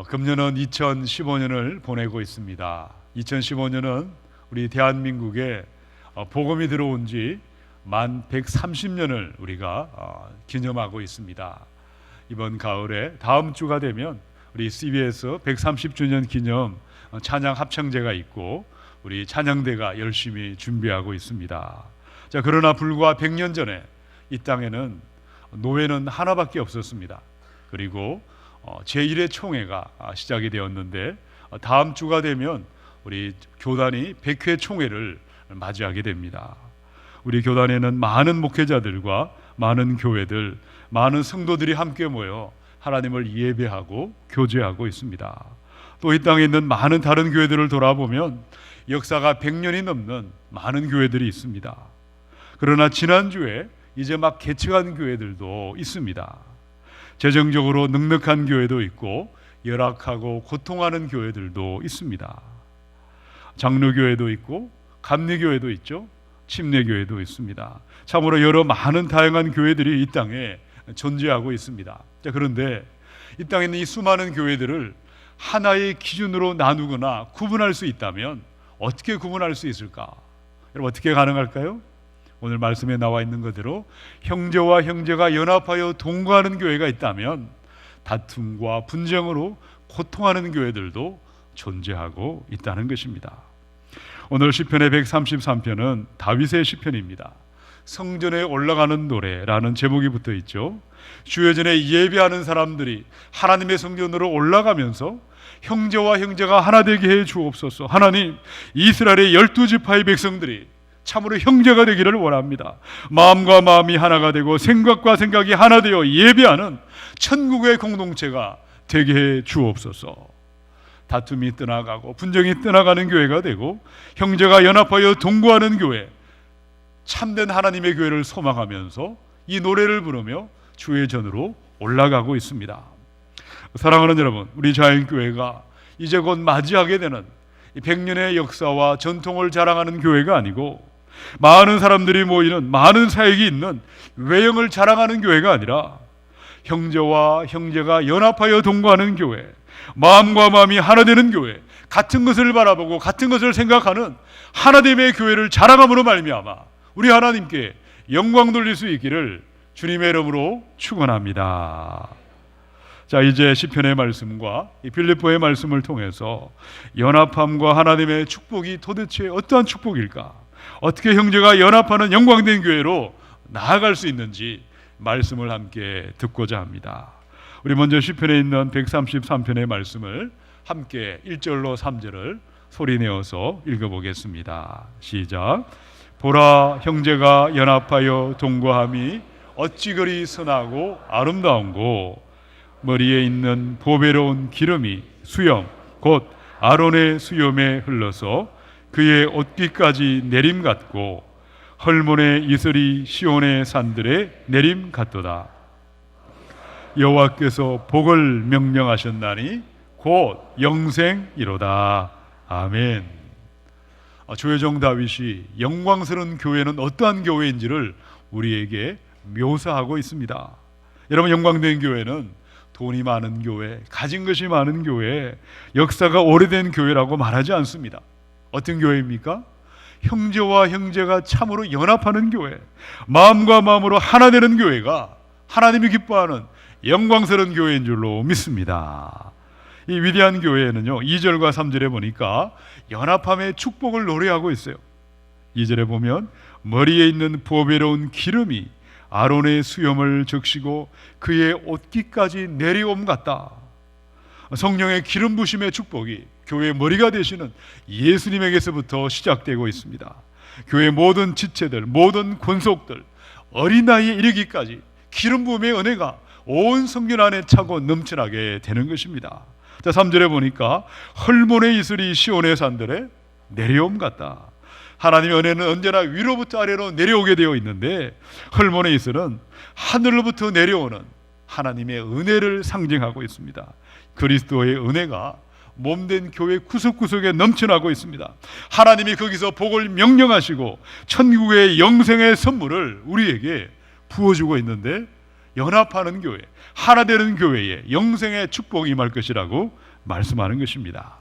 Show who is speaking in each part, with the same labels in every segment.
Speaker 1: 금년은 2015년을 보내고 있습니다. 2015년은 우리 대한민국에 복음이 들어온 지 만 130년을 우리가 기념하고 있습니다. 이번 가을에 다음 주가 되면 우리 CBS 130주년 기념 찬양 합창제가 있고 우리 찬양대가 열심히 준비하고 있습니다. 자, 그러나 불과 100년 전에 이 땅에는 노회는 하나밖에 없었습니다. 그리고 제1회 총회가 시작이 되었는데 다음 주가 되면 우리 교단이 100회 총회를 맞이하게 됩니다. 우리 교단에는 많은 목회자들과 많은 교회들, 많은 성도들이 함께 모여 하나님을 예배하고 교제하고 있습니다. 또 이 땅에 있는 많은 다른 교회들을 돌아보면 역사가 100년이 넘는 많은 교회들이 있습니다. 그러나 지난주에 이제 막 개척한 교회들도 있습니다. 재정적으로 넉넉한 교회도 있고 열악하고 고통하는 교회들도 있습니다. 장로교회도 있고 감리교회도 있죠. 침례교회도 있습니다. 참으로 여러 많은 다양한 교회들이 이 땅에 존재하고 있습니다. 자, 그런데 이 땅에 있는 이 수많은 교회들을 하나의 기준으로 나누거나 구분할 수 있다면 어떻게 구분할 수 있을까? 여러분, 어떻게 가능할까요? 오늘 말씀에 나와 있는 그대로 형제와 형제가 연합하여 동거하는 교회가 있다면 다툼과 분쟁으로 고통하는 교회들도 존재하고 있다는 것입니다. 오늘 시편의 133편은 다윗의 시편입니다. 성전에 올라가는 노래라는 제목이 붙어 있죠. 주여 전에 예배하는 사람들이 하나님의 성전으로 올라가면서 형제와 형제가 하나 되게 해 주옵소서. 하나님, 이스라엘의 12지파의 백성들이 참으로 형제가 되기를 원합니다. 마음과 마음이 하나가 되고 생각과 생각이 하나 되어 예배하는 천국의 공동체가 되게 해 주옵소서. 다툼이 떠나가고 분쟁이 떠나가는 교회가 되고 형제가 연합하여 동거하는 교회, 참된 하나님의 교회를 소망하면서 이 노래를 부르며 주의 전으로 올라가고 있습니다. 사랑하는 여러분, 우리 자연교회가 이제 곧 맞이하게 되는 100년의 역사와 전통을 자랑하는 교회가 아니고 많은 사람들이 모이는 많은 사역이 있는 외형을 자랑하는 교회가 아니라 형제와 형제가 연합하여 동거하는 교회, 마음과 마음이 하나 되는 교회, 같은 것을 바라보고 같은 것을 생각하는 하나됨의 교회를 자랑함으로 말미암아 우리 하나님께 영광 돌릴 수 있기를 주님의 이름으로 축원합니다. 자, 이제 시편의 말씀과 이 빌립보의 말씀을 통해서 연합함과 하나님의 축복이 도대체 어떠한 축복일까? 어떻게 형제가 연합하는 영광된 교회로 나아갈 수 있는지 말씀을 함께 듣고자 합니다. 우리 먼저 시편에 있는 133편의 말씀을 함께 1절로 3절을 소리내어서 읽어보겠습니다. 시작. 보라, 형제가 연합하여 동거함이 어찌 그리 선하고 아름다운고, 머리에 있는 보배로운 기름이 수염 곧 아론의 수염에 흘러서 그의 옷깃까지 내림 같고 헐몬의 이슬이 시온의 산들에 내림 같도다. 여호와께서 복을 명령하셨나니 곧 영생이로다. 아멘. 조여정 다윗이 영광스러운 교회는 어떠한 교회인지를 우리에게 묘사하고 있습니다. 여러분, 영광된 교회는 돈이 많은 교회, 가진 것이 많은 교회, 역사가 오래된 교회라고 말하지 않습니다. 어떤 교회입니까? 형제와 형제가 참으로 연합하는 교회, 마음과 마음으로 하나 되는 교회가 하나님이 기뻐하는 영광스러운 교회인 줄로 믿습니다. 이 위대한 교회에는요, 2절과 3절에 보니까 연합함의 축복을 노래하고 있어요. 2절에 보면 머리에 있는 보배로운 기름이 아론의 수염을 적시고 그의 옷깃까지 내려옴 같다. 성령의 기름 부심의 축복이 교회의 머리가 되시는 예수님에게서부터 시작되고 있습니다. 교회의 모든 지체들, 모든 권속들, 어린 나이에 이르기까지 기름 부음의 은혜가 온 성전 안에 차고 넘쳐나게 되는 것입니다. 자, 3절에 보니까 헐몬의 이슬이 시온의 산들에 내려옴 같다. 하나님의 은혜는 언제나 위로부터 아래로 내려오게 되어 있는데 헐몬의 이슬은 하늘로부터 내려오는 하나님의 은혜를 상징하고 있습니다. 그리스도의 은혜가 몸된 교회 구석구석에 넘쳐나고 있습니다. 하나님이 거기서 복을 명령하시고 천국의 영생의 선물을 우리에게 부어주고 있는데 연합하는 교회, 하나 되는 교회에 영생의 축복이 임할 것이라고 말씀하는 것입니다.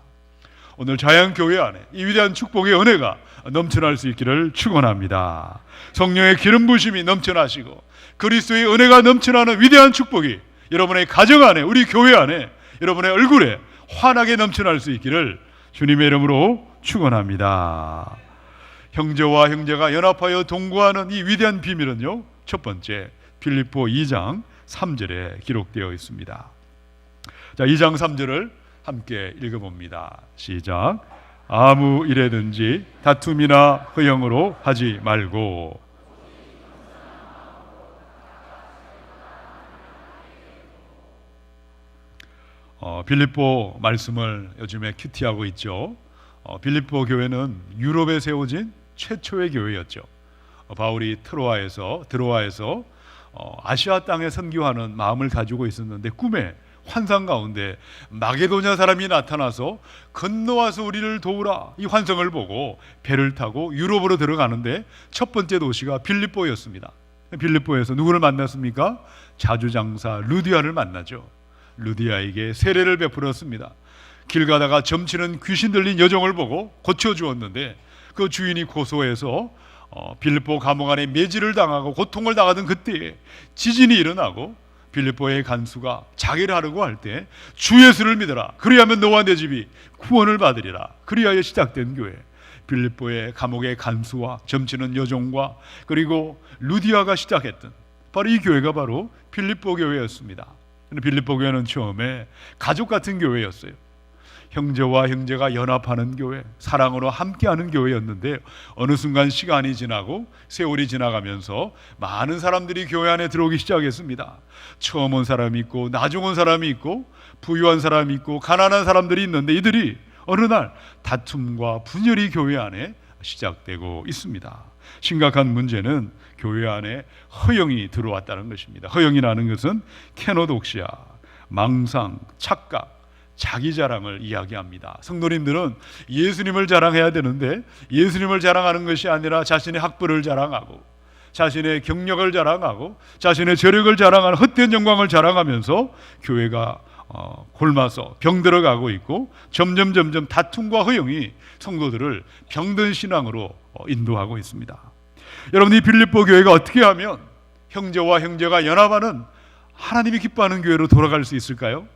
Speaker 1: 오늘 자양교회 안에 이 위대한 축복의 은혜가 넘쳐날 수 있기를 축원합니다. 성령의 기름 부심이 넘쳐나시고 그리스도의 은혜가 넘쳐나는 위대한 축복이 여러분의 가정 안에, 우리 교회 안에, 여러분의 얼굴에 환하게 넘쳐날 수 있기를 주님의 이름으로 축원합니다. 형제와 형제가 연합하여 동거하는 이 위대한 비밀은요, 첫 번째 빌립보 2장 3절에 기록되어 있습니다. 자, 2장 3절을 함께 읽어봅니다. 시작. 아무 일에든지 다툼이나 허영으로 하지 말고. 빌립보 말씀을 요즘에 큐티하고 있죠. 빌립보 교회는 유럽에 세워진 최초의 교회였죠. 바울이 드로아에서 아시아 땅에 선교하는 마음을 가지고 있었는데 꿈에 환상 가운데 마게도냐 사람이 나타나서 건너와서 우리를 도우라, 이 환상을 보고 배를 타고 유럽으로 들어가는데 첫 번째 도시가 빌립보였습니다. 빌립보에서 누구를 만났습니까? 자주장사 루디아를 만나죠. 루디아에게 세례를 베풀었습니다. 길 가다가 점치는 귀신 들린 여종을 보고 고쳐주었는데 그 주인이 고소해서 빌립보 감옥 안에 매질을 당하고 고통을 당하던 그때에 지진이 일어나고 빌립보의 간수가 자기를 하려고 할 때 주 예수를 믿어라, 그리하면 너와 내 집이 구원을 받으리라. 그리하여 시작된 교회, 빌립보의 감옥의 간수와 점치는 여종과 그리고 루디아가 시작했던 바로 이 교회가 바로 빌립보 교회였습니다. 빌립보 교회는 처음에 가족 같은 교회였어요. 형제와 형제가 연합하는 교회, 사랑으로 함께하는 교회였는데 어느 순간 시간이 지나고 세월이 지나가면서 많은 사람들이 교회 안에 들어오기 시작했습니다. 처음 온 사람이 있고 나중 온 사람이 있고 부유한 사람이 있고 가난한 사람들이 있는데 이들이 어느 날 다툼과 분열이 교회 안에 시작되고 있습니다. 심각한 문제는 교회 안에 허영이 들어왔다는 것입니다. 허영이라는 것은 케노독시아, 망상, 착각, 자기 자랑을 이야기합니다. 성도님들은 예수님을 자랑해야 되는데 예수님을 자랑하는 것이 아니라 자신의 학벌을 자랑하고 자신의 경력을 자랑하고 자신의 저력을 자랑하는 헛된 영광을 자랑하면서 교회가 골마서 병들어가고 있고 점점 다툼과 허영이 성도들을 병든 신앙으로 인도하고 있습니다. 여러분, 이 빌립보 교회가 어떻게 하면 형제와 형제가 연합하는 하나님이 기뻐하는 교회로 돌아갈 수 있을까요?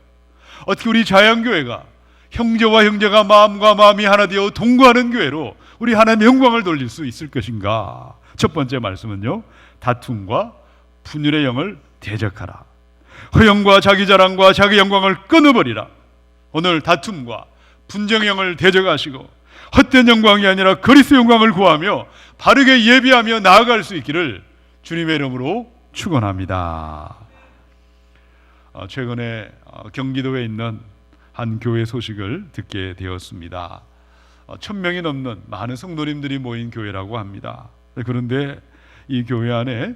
Speaker 1: 어떻게 우리 자양교회가 형제와 형제가 마음과 마음이 하나 되어 동거하는 교회로 우리 하나님의 영광을 돌릴 수 있을 것인가? 첫 번째 말씀은요, 다툼과 분열의 영을 대적하라. 허영과 자기 자랑과 자기 영광을 끊어버리라. 오늘 다툼과 분쟁의 영을 대적하시고 헛된 영광이 아니라 그리스도의 영광을 구하며 바르게 예비하며 나아갈 수 있기를 주님의 이름으로 축원합니다. 최근에 경기도에 있는 한 교회 소식을 듣게 되었습니다. 1000명이 넘는 많은 성도님들이 모인 교회라고 합니다. 그런데 이 교회 안에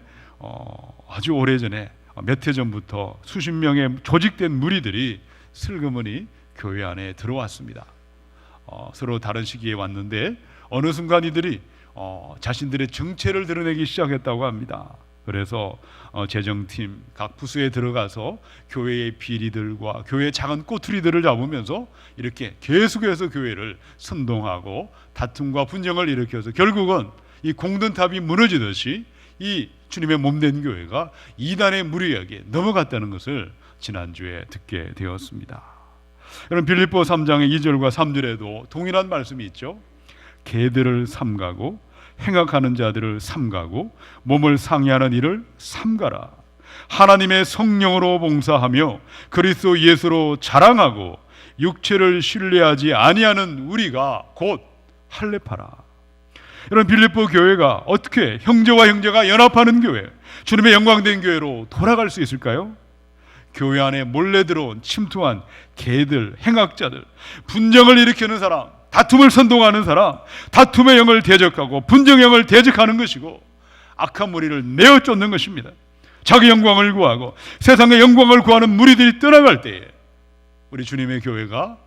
Speaker 1: 아주 오래전에 몇 해 전부터 수십 명의 조직된 무리들이 슬그머니 교회 안에 들어왔습니다. 서로 다른 시기에 왔는데 어느 순간 이들이 자신들의 정체를 드러내기 시작했다고 합니다. 그래서 재정팀 각 부서에 들어가서 교회의 비리들과 교회의 작은 꼬투리들을 잡으면서 이렇게 계속해서 교회를 선동하고 다툼과 분쟁을 일으켜서 결국은 이 공든탑이 무너지듯이 이 주님의 몸된 교회가 이단의 무리에게 넘어갔다는 것을 지난주에 듣게 되었습니다. 여러분, 빌립보 3장의 2절과 3절에도 동일한 말씀이 있죠. 개들을 삼가고 행악하는 자들을 삼가고 몸을 상해하는 일을 삼가라. 하나님의 성령으로 봉사하며 그리스도 예수로 자랑하고 육체를 신뢰하지 아니하는 우리가 곧 할례파라. 여러분, 빌립보 교회가 어떻게 형제와 형제가 연합하는 교회, 주님의 영광된 교회로 돌아갈 수 있을까요? 교회 안에 몰래 들어온 침투한 개들, 행악자들, 분쟁을 일으키는 사람, 다툼을 선동하는 사람, 다툼의 영을 대적하고 분쟁의 영을 대적하는 것이고 악한 무리를 내어 쫓는 것입니다. 자기 영광을 구하고 세상의 영광을 구하는 무리들이 떠나갈 때에 우리 주님의 교회가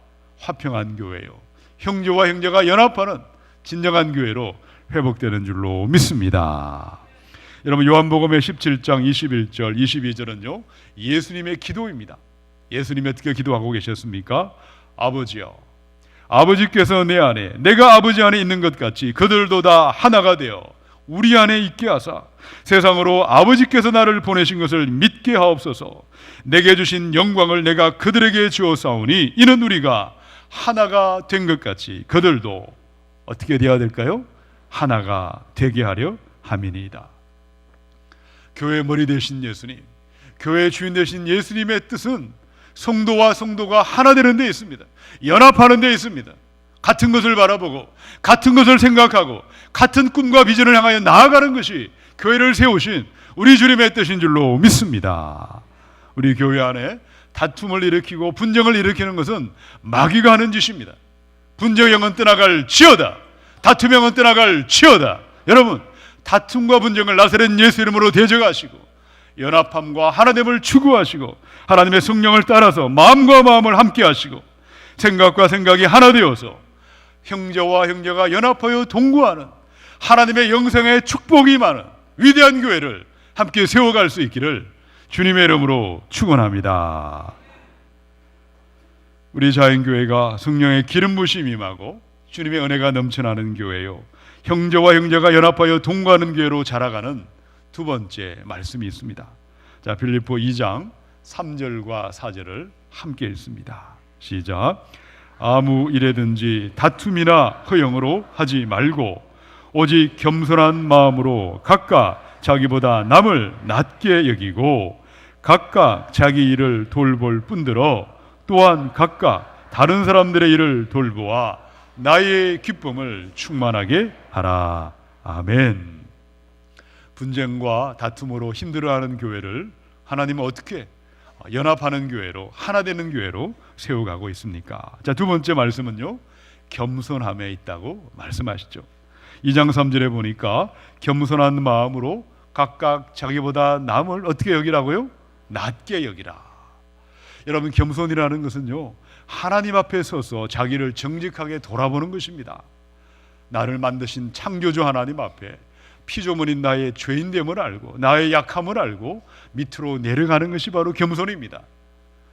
Speaker 1: 화평한 교회요, 형제와 형제가 연합하는 진정한 교회로 회복되는 줄로 믿습니다. 여러분 요한복음의 17장 21절 22절은요 예수님의 기도입니다. 예수님이 어떻게 기도하고 계셨습니까? 아버지여, 아버지께서 내 안에 내가 아버지 안에 있는 것 같이 그들도 다 하나가 되어 우리 안에 있게 하사 세상으로 아버지께서 나를 보내신 것을 믿게 하옵소서. 내게 주신 영광을 내가 그들에게 주었사오니 이는 우리가 하나가 된 것 같이 그들도 어떻게 되어야 될까요? 하나가 되게 하려 함이니이다. 교회 머리 되신 예수님, 교회 주인 되신 예수님의 뜻은 성도와 성도가 하나 되는 데 있습니다. 연합하는 데 있습니다. 같은 것을 바라보고 같은 것을 생각하고 같은 꿈과 비전을 향하여 나아가는 것이 교회를 세우신 우리 주님의 뜻인 줄로 믿습니다. 우리 교회 안에 다툼을 일으키고 분쟁을 일으키는 것은 마귀가 하는 짓입니다. 분쟁형은 떠나갈 지어다, 다툼형은 떠나갈 지어다. 여러분, 다툼과 분쟁을 나사렛 예수 이름으로 대적하시고 연합함과 하나됨을 추구하시고 하나님의 성령을 따라서 마음과 마음을 함께 하시고 생각과 생각이 하나 되어서 형제와 형제가 연합하여 동거하는 하나님의 영생의 축복이 많은 위대한 교회를 함께 세워갈 수 있기를 주님의 이름으로 축원합니다. 우리 자연교회가 성령의 기름 부심이 임하고 주님의 은혜가 넘쳐나는 교회요, 형제와 형제가 연합하여 동거하는 교회로 자라가는 두 번째 말씀이 있습니다. 자, 빌립보 2장 3절과 4절을 함께 읽습니다. 시작. 아무 일에든지 다툼이나 허영으로 하지 말고 오직 겸손한 마음으로 각각 자기보다 남을 낮게 여기고 각각 자기 일을 돌볼 뿐더러 또한 각각 다른 사람들의 일을 돌보아 나의 기쁨을 충만하게 하라. 아멘. 분쟁과 다툼으로 힘들어하는 교회를 하나님은 어떻게 연합하는 교회로, 하나 되는 교회로 세워가고 있습니까? 자, 두 번째 말씀은요, 겸손함에 있다고 말씀하시죠. 2장 3절에 보니까 겸손한 마음으로 각각 자기보다 남을 어떻게 여기라고요? 낮게 여기라. 여러분, 겸손이라는 것은요, 하나님 앞에 서서 자기를 정직하게 돌아보는 것입니다. 나를 만드신 창조주 하나님 앞에 피조물인 나의 죄인됨을 알고 나의 약함을 알고 밑으로 내려가는 것이 바로 겸손입니다.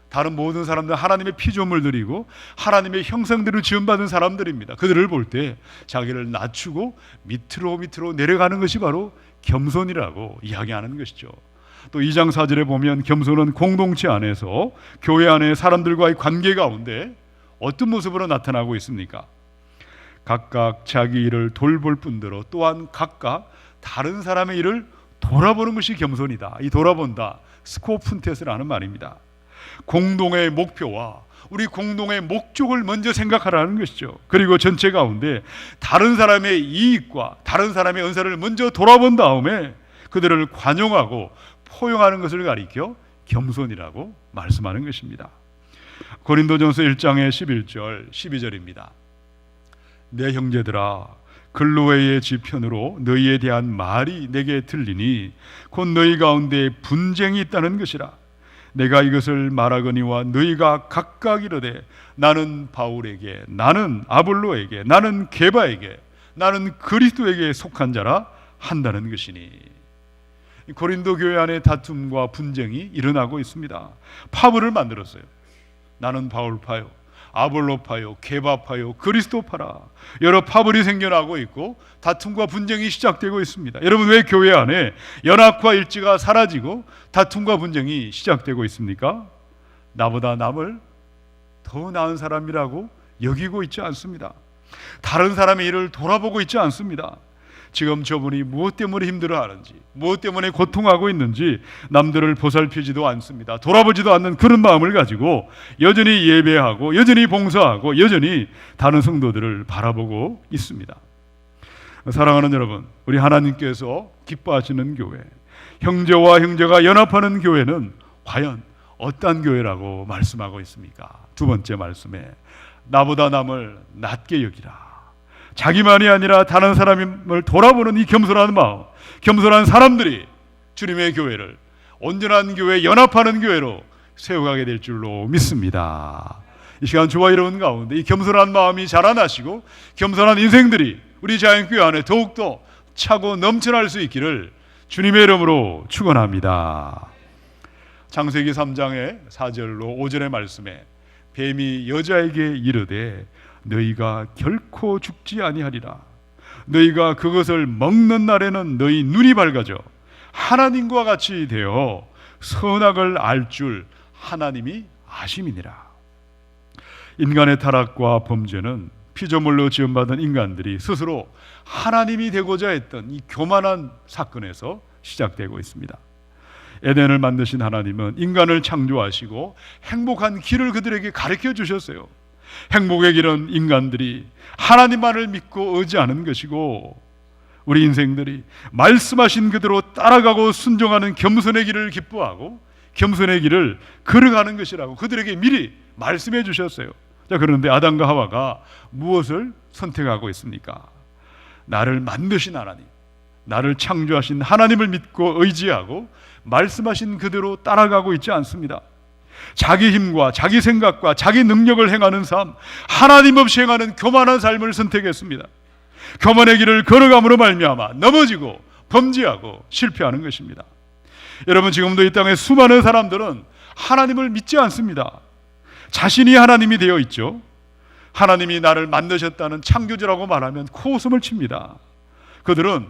Speaker 1: 다른 모든 사람들은 하나님의 피조물들이고 하나님의 형상대로 지음받은 사람들입니다. 그들을 볼 때 자기를 낮추고 밑으로 내려가는 것이 바로 겸손이라고 이야기하는 것이죠. 또 2장 4절에 보면 겸손은 공동체 안에서 교회 안에 사람들과의 관계 가운데 어떤 모습으로 나타나고 있습니까? 각각 자기 일을 돌볼 뿐더러 또한 각각 다른 사람의 일을 돌아보는 것이 겸손이다. 이 돌아본다, 스코픈테스라는 말입니다. 공동의 목표와 우리 공동의 목적을 먼저 생각하라는 것이죠. 그리고 전체 가운데 다른 사람의 이익과 다른 사람의 은사를 먼저 돌아본 다음에 그들을 관용하고 포용하는 것을 가리켜 겸손이라고 말씀하는 것입니다. 고린도전서 1장의 11절 12절입니다. 내 형제들아, 글로웨의 지편으로 너희에 대한 말이 내게 들리니 곧 너희 가운데 분쟁이 있다는 것이라. 내가 이것을 말하거니와 너희가 각각 이르되 나는 바울에게, 나는 아볼로에게, 나는 게바에게, 나는 그리스도에게 속한 자라 한다는 것이니. 고린도 교회 안에 다툼과 분쟁이 일어나고 있습니다. 파벌을 만들었어요. 나는 바울파요, 아볼로파요, 게바파요, 그리스도파라. 여러 파벌이 생겨나고 있고 다툼과 분쟁이 시작되고 있습니다. 여러분, 왜 교회 안에 연합과 일치가 사라지고 다툼과 분쟁이 시작되고 있습니까? 나보다 남을 더 나은 사람이라고 여기고 있지 않습니다. 다른 사람의 일을 돌아보고 있지 않습니다. 지금 저분이 무엇 때문에 힘들어하는지, 무엇 때문에 고통하고 있는지 남들을 보살피지도 않습니다. 돌아보지도 않는 그런 마음을 가지고 여전히 예배하고 여전히 봉사하고 여전히 다른 성도들을 바라보고 있습니다. 사랑하는 여러분, 우리 하나님께서 기뻐하시는 교회, 형제와 형제가 연합하는 교회는 과연 어떤 교회라고 말씀하고 있습니까? 두 번째 말씀에 나보다 남을 낮게 여기라. 자기만이 아니라 다른 사람을 돌아보는 이 겸손한 마음, 겸손한 사람들이 주님의 교회를 온전한 교회, 연합하는 교회로 세워가게 될 줄로 믿습니다. 이 시간 저와 여러분 가운데 이 겸손한 마음이 자라나시고 겸손한 인생들이 우리 자연교회 안에 더욱더 차고 넘쳐날 수 있기를 주님의 이름으로 축원합니다. 창세기 3장의 4절로 5절의 말씀에 뱀이 여자에게 이르되 너희가 결코 죽지 아니하리라. 너희가 그것을 먹는 날에는 너희 눈이 밝아져 하나님과 같이 되어 선악을 알 줄 하나님이 아심이니라. 인간의 타락과 범죄는 피조물로 지음받은 인간들이 스스로 하나님이 되고자 했던 이 교만한 사건에서 시작되고 있습니다. 에덴을 만드신 하나님은 인간을 창조하시고 행복한 길을 그들에게 가르쳐 주셨어요. 행복의 길은 인간들이 하나님만을 믿고 의지하는 것이고, 우리 인생들이 말씀하신 그대로 따라가고 순종하는 겸손의 길을 기뻐하고 겸손의 길을 걸어가는 것이라고 그들에게 미리 말씀해 주셨어요. 자, 그런데 아담과 하와가 무엇을 선택하고 있습니까? 나를 만드신 하나님, 나를 창조하신 하나님을 믿고 의지하고 말씀하신 그대로 따라가고 있지 않습니다. 자기 힘과 자기 생각과 자기 능력을 행하는 삶, 하나님 없이 행하는 교만한 삶을 선택했습니다. 교만의 길을 걸어감으로 말미암아 넘어지고 범죄하고 실패하는 것입니다. 여러분, 지금도 이 땅에 수많은 사람들은 하나님을 믿지 않습니다. 자신이 하나님이 되어 있죠. 하나님이 나를 만드셨다는 창조주라고 말하면 코웃음을 칩니다. 그들은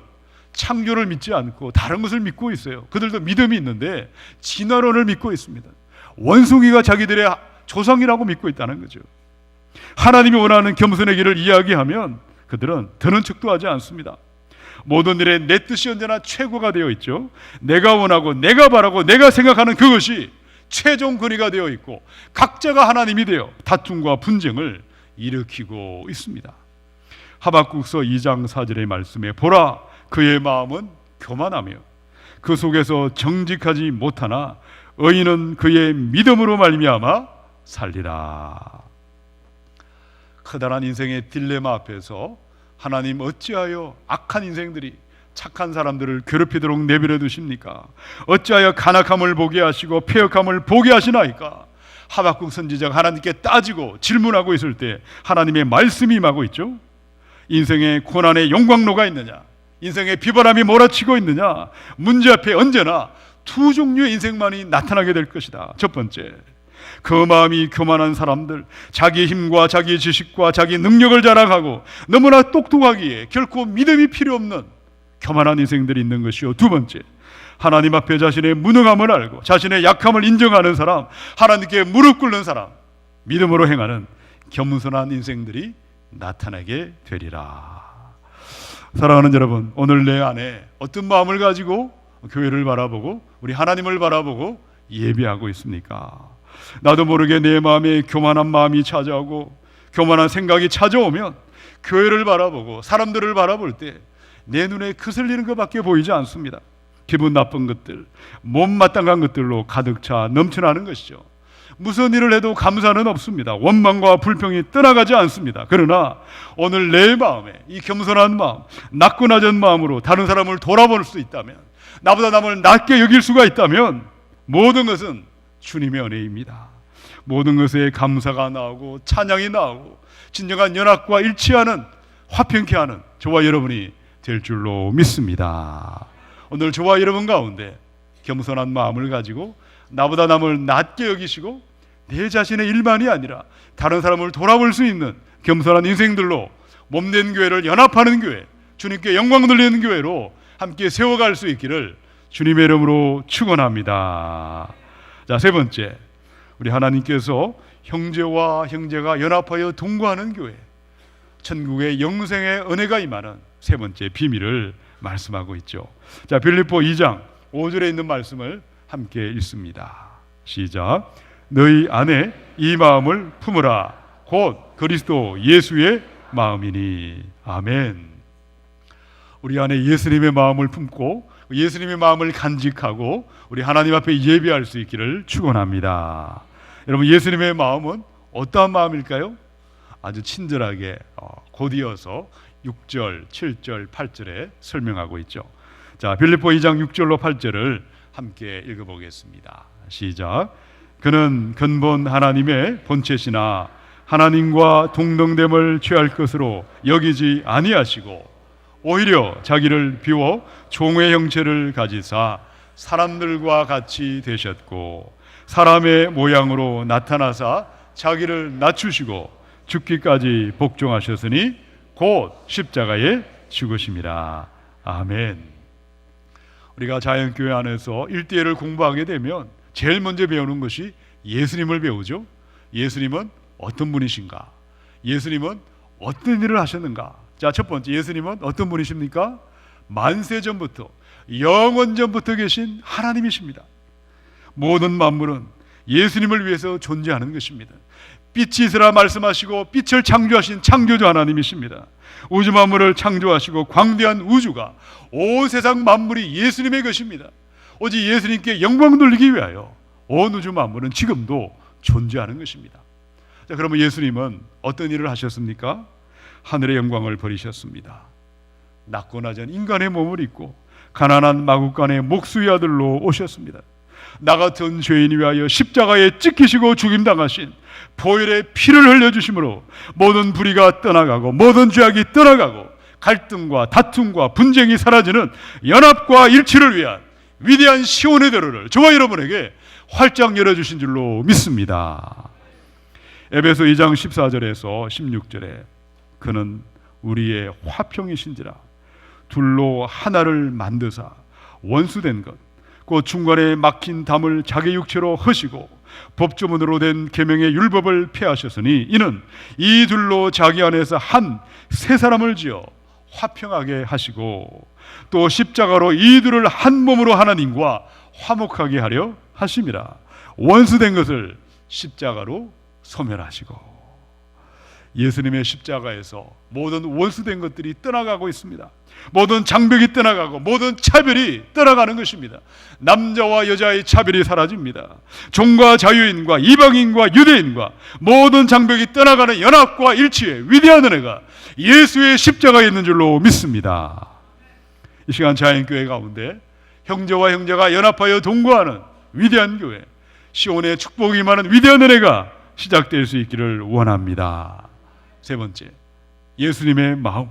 Speaker 1: 창조를 믿지 않고 다른 것을 믿고 있어요. 그들도 믿음이 있는데 진화론을 믿고 있습니다. 원숭이가 자기들의 조상이라고 믿고 있다는 거죠. 하나님이 원하는 겸손의 길을 이야기하면 그들은 드는 척도 하지 않습니다. 모든 일에 내 뜻이 언제나 최고가 되어 있죠. 내가 원하고 내가 바라고 내가 생각하는 그것이 최종 권위가 되어 있고 각자가 하나님이 되어 다툼과 분쟁을 일으키고 있습니다. 하박국서 2장 4절의 말씀에 보라, 그의 마음은 교만하며 그 속에서 정직하지 못하나 의인은 그의 믿음으로 말미암아 살리라. 커다란 인생의 딜레마 앞에서 하나님 어찌하여 악한 인생들이 착한 사람들을 괴롭히도록 내버려 두십니까? 어찌하여 간악함을 보게 하시고 패역함을 보게 하시나이까? 하박국 선지자가 하나님께 따지고 질문하고 있을 때 하나님의 말씀이 임하고 있죠. 인생의 고난의 영광로가 있느냐, 인생의 비바람이 몰아치고 있느냐, 문제 앞에 언제나 두 종류의 인생만이 나타나게 될 것이다. 첫 번째, 그 마음이 교만한 사람들, 자기 힘과 자기 지식과 자기 능력을 자랑하고 너무나 똑똑하기에 결코 믿음이 필요 없는 교만한 인생들이 있는 것이요. 두 번째, 하나님 앞에 자신의 무능함을 알고 자신의 약함을 인정하는 사람, 하나님께 무릎 꿇는 사람, 믿음으로 행하는 겸손한 인생들이 나타나게 되리라. 사랑하는 여러분, 오늘 내 안에 어떤 마음을 가지고 교회를 바라보고 우리 하나님을 바라보고 예배하고 있습니까? 나도 모르게 내 마음에 교만한 마음이 찾아오고 교만한 생각이 찾아오면 교회를 바라보고 사람들을 바라볼 때 내 눈에 거슬리는 것밖에 보이지 않습니다. 기분 나쁜 것들, 못마땅한 것들로 가득 차 넘쳐나는 것이죠. 무슨 일을 해도 감사는 없습니다. 원망과 불평이 떠나가지 않습니다. 그러나 오늘 내 마음에 이 겸손한 마음, 낮고 낮은 마음으로 다른 사람을 돌아볼 수 있다면, 나보다 남을 낮게 여길 수가 있다면 모든 것은 주님의 은혜입니다. 모든 것에 감사가 나오고 찬양이 나오고 진정한 연합과 일치하는, 화평케 하는 저와 여러분이 될 줄로 믿습니다. 오늘 저와 여러분 가운데 겸손한 마음을 가지고 나보다 남을 낮게 여기시고 내 자신의 일만이 아니라 다른 사람을 돌아볼 수 있는 겸손한 인생들로 몸된 교회를 연합하는 교회, 주님께 영광 돌리는 교회로 함께 세워갈 수 있기를 주님의 이름으로 축원합니다. 자, 세 번째, 우리 하나님께서 형제와 형제가 연합하여 동거하는 교회, 천국의 영생의 은혜가 임하는 세 번째 비밀을 말씀하고 있죠. 자, 빌립보 2장 5절에 있는 말씀을 함께 읽습니다. 시작. 너희 안에 이 마음을 품으라. 곧 그리스도 예수의 마음이니. 아멘. 우리 안에 예수님의 마음을 품고 예수님의 마음을 간직하고 우리 하나님 앞에 예배할 수 있기를 축원합니다. 여러분, 예수님의 마음은 어떠한 마음일까요? 아주 친절하게 곧이어서 6절, 7절, 8절에 설명하고 있죠. 자, 빌립보 2장 6절로 8절을 함께 읽어보겠습니다. 시작. 그는 근본 하나님의 본체시나 하나님과 동등됨을 취할 것으로 여기지 아니하시고 오히려 자기를 비워 종의 형체를 가지사 사람들과 같이 되셨고 사람의 모양으로 나타나사 자기를 낮추시고 죽기까지 복종하셨으니 곧 십자가에 죽으심이라. 아멘. 우리가 자연교회 안에서 일대일을 공부하게 되면 제일 먼저 배우는 것이 예수님을 배우죠. 예수님은 어떤 분이신가? 예수님은 어떤 일을 하셨는가? 자, 첫 번째, 예수님은 어떤 분이십니까? 만세전부터 영원전부터 계신 하나님이십니다. 모든 만물은 예수님을 위해서 존재하는 것입니다. 빛이 있으라 말씀하시고 빛을 창조하신 창조주 하나님이십니다. 우주 만물을 창조하시고 광대한 우주가 온 세상 만물이 예수님의 것입니다. 오직 예수님께 영광 돌리기 위하여 온 우주 만물은 지금도 존재하는 것입니다. 자, 그러면 예수님은 어떤 일을 하셨습니까? 하늘의 영광을 버리셨습니다. 낮고 낮은 인간의 몸을 입고 가난한 마구간의 목수의 아들로 오셨습니다. 나 같은 죄인이 위하여 십자가에 찍히시고 죽임당하신 보혈의 피를 흘려주심으로 모든 불의가 떠나가고 모든 죄악이 떠나가고 갈등과 다툼과 분쟁이 사라지는 연합과 일치를 위한 위대한 시온의 도로를 저와 여러분에게 활짝 열어주신 줄로 믿습니다. 에베소 2장 14절에서 16절에 그는 우리의 화평이신지라 둘로 하나를 만드사 원수된 것 곧 중간에 막힌 담을 자기 육체로 허시고 법조문으로 된 계명의 율법을 폐하셨으니 이는 이 둘로 자기 안에서 한 세 사람을 지어 화평하게 하시고 또 십자가로 이 둘을 한 몸으로 하나님과 화목하게 하려 하심이라. 원수된 것을 십자가로 소멸하시고. 예수님의 십자가에서 모든 원수된 것들이 떠나가고 있습니다. 모든 장벽이 떠나가고 모든 차별이 떠나가는 것입니다. 남자와 여자의 차별이 사라집니다. 종과 자유인과 이방인과 유대인과 모든 장벽이 떠나가는 연합과 일치의 위대한 은혜가 예수의 십자가에 있는 줄로 믿습니다. 이 시간 자연교회 가운데 형제와 형제가 연합하여 동거하는 위대한 교회, 시온의 축복이 임하는 위대한 은혜가 시작될 수 있기를 원합니다. 세 번째, 예수님의 마음,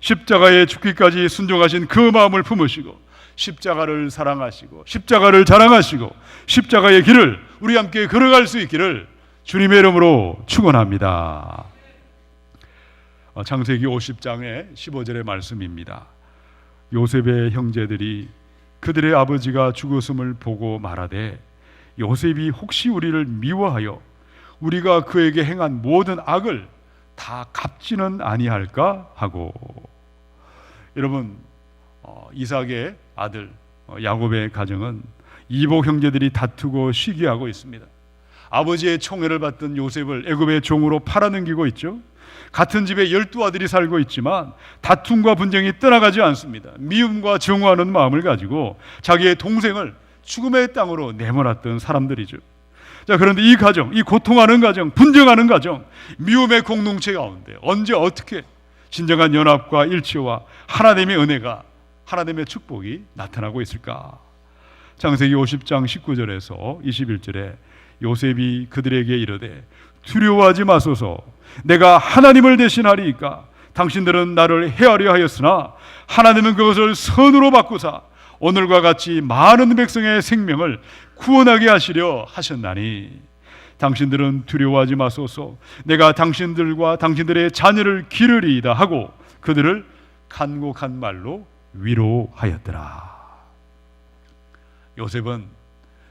Speaker 1: 십자가에 죽기까지 순종하신 그 마음을 품으시고 십자가를 사랑하시고 십자가를 자랑하시고 십자가의 길을 우리 함께 걸어갈 수 있기를 주님의 이름으로 축원합니다. 창세기 50장의 15절의 말씀입니다. 요셉의 형제들이 그들의 아버지가 죽었음을 보고 말하되 요셉이 혹시 우리를 미워하여 우리가 그에게 행한 모든 악을 다 갚지는 아니할까 하고. 여러분, 이삭의 아들 야곱의 가정은 이복 형제들이 다투고 시기하고 있습니다. 아버지의 총애를 받던 요셉을 애굽의 종으로 팔아넘기고 있죠. 같은 집에 12아들이 살고 있지만 다툼과 분쟁이 떠나가지 않습니다. 미움과 증오하는 마음을 가지고 자기의 동생을 죽음의 땅으로 내몰았던 사람들이죠. 자, 그런데 이 가정, 이 고통하는 가정, 분쟁하는 가정, 미움의 공동체 가운데 언제 어떻게 진정한 연합과 일치와 하나님의 은혜가, 하나님의 축복이 나타나고 있을까? 창세기 50장 19절에서 21절에 요셉이 그들에게 이르되 두려워하지 마소서, 내가 하나님을 대신하리이까. 당신들은 나를 해하려 하였으나 하나님은 그것을 선으로 바꾸사 오늘과 같이 많은 백성의 생명을 구원하게 하시려 하셨나니 당신들은 두려워하지 마소서, 내가 당신들과 당신들의 자녀를 기르리이다 하고 그들을 간곡한 말로 위로하였더라. 요셉은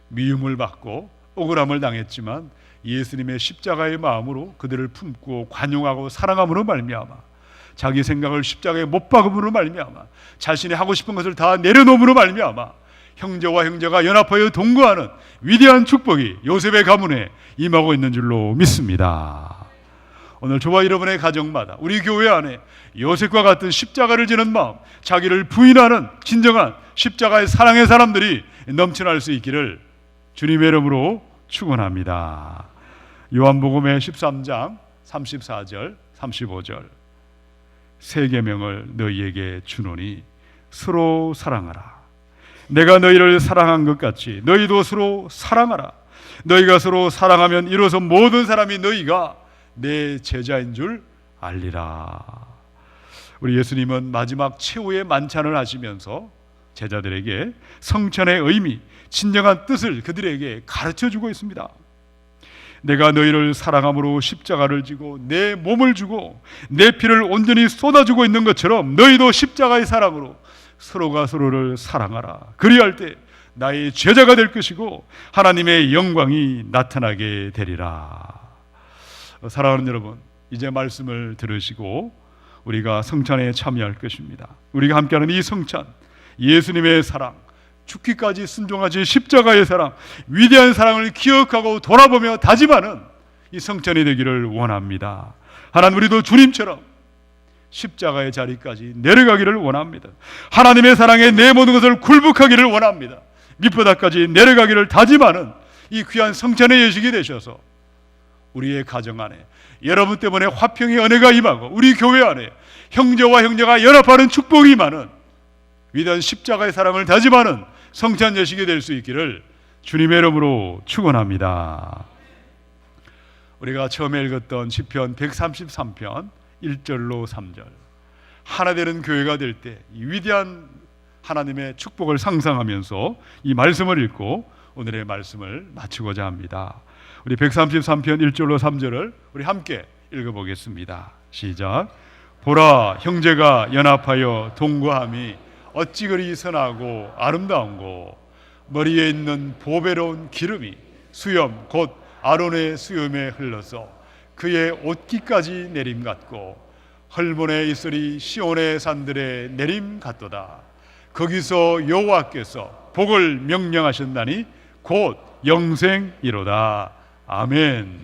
Speaker 1: 미움을 받고 억울함을 당했지만 예수님의 십자가의 마음으로 그들을 품고 관용하고 사랑함으로 말미암아 자기 생각을 십자가에 못 박음으로 말미암아 자신이 하고 싶은 것을 다 내려놓음으로 말미암아 형제와 형제가 연합하여 동거하는 위대한 축복이 요셉의 가문에 임하고 있는 줄로 믿습니다. 오늘 저와 여러분의 가정마다 우리 교회 안에 요셉과 같은 십자가를 지는 마음, 자기를 부인하는 진정한 십자가의 사랑의 사람들이 넘쳐날 수 있기를 주님의 이름으로 축원합니다. 요한복음의 13장 34절 35절 새 계명을 너희에게 주노니 서로 사랑하라. 내가 너희를 사랑한 것 같이 너희도 서로 사랑하라. 너희가 서로 사랑하면 이로써 모든 사람이 너희가 내 제자인 줄 알리라. 우리 예수님은 마지막 최후의 만찬을 하시면서 제자들에게 성찬의 의미, 진정한 뜻을 그들에게 가르쳐주고 있습니다. 내가 너희를 사랑함으로 십자가를 지고 내 몸을 주고 내 피를 온전히 쏟아주고 있는 것처럼 너희도 십자가의 사랑으로 서로가 서로를 사랑하라. 그리할 때 나의 제자가 될 것이고 하나님의 영광이 나타나게 되리라. 사랑하는 여러분, 이제 말씀을 들으시고 우리가 성찬에 참여할 것입니다. 우리가 함께하는 이 성찬, 예수님의 사랑, 죽기까지 순종하신 십자가의 사랑, 위대한 사랑을 기억하고 돌아보며 다짐하는 이 성찬이 되기를 원합니다. 하나님, 우리도 주님처럼 십자가의 자리까지 내려가기를 원합니다. 하나님의 사랑에 내 모든 것을 굴복하기를 원합니다. 밑바닥까지 내려가기를 다짐하는 이 귀한 성찬의 예식이 되셔서 우리의 가정 안에 여러분 때문에 화평의 은혜가 임하고 우리 교회 안에 형제와 형제가 연합하는 축복이 임하는 위대한 십자가의 사랑을 다짐하는 성찬 예식이 될 수 있기를 주님의 이름으로 축원합니다. 우리가 처음에 읽었던 시편 133편 1절로 3절, 하나 되는 교회가 될 때 이 위대한 하나님의 축복을 상상하면서 이 말씀을 읽고 오늘의 말씀을 마치고자 합니다. 우리 133편 1절로 3절을 우리 함께 읽어보겠습니다. 시작. 보라, 형제가 연합하여 동거함이 어찌 그리 선하고 아름다운고, 머리에 있는 보배로운 기름이 수염 곧 아론의 수염에 흘러서 그의 옷깃까지 내림 같고, 헐몬에 있으리 시온의 산들의 내림 같도다. 거기서 여호와께서 복을 명령하셨나니 곧 영생이로다. 아멘.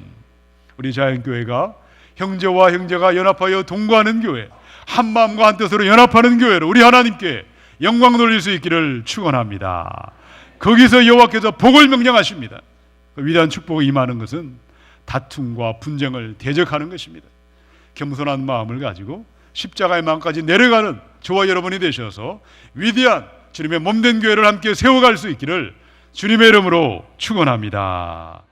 Speaker 1: 우리 자연교회가 형제와 형제가 연합하여 동거하는 교회, 한 마음과 한 뜻으로 연합하는 교회로 우리 하나님께 영광 돌릴 수 있기를 축원합니다. 거기서 여호와께서 복을 명령하십니다. 그 위대한 축복이 임하는 것은 다툼과 분쟁을 대적하는 것입니다. 겸손한 마음을 가지고 십자가의 마음까지 내려가는 저와 여러분이 되셔서 위대한 주님의 몸된 교회를 함께 세워갈 수 있기를 주님의 이름으로 축원합니다.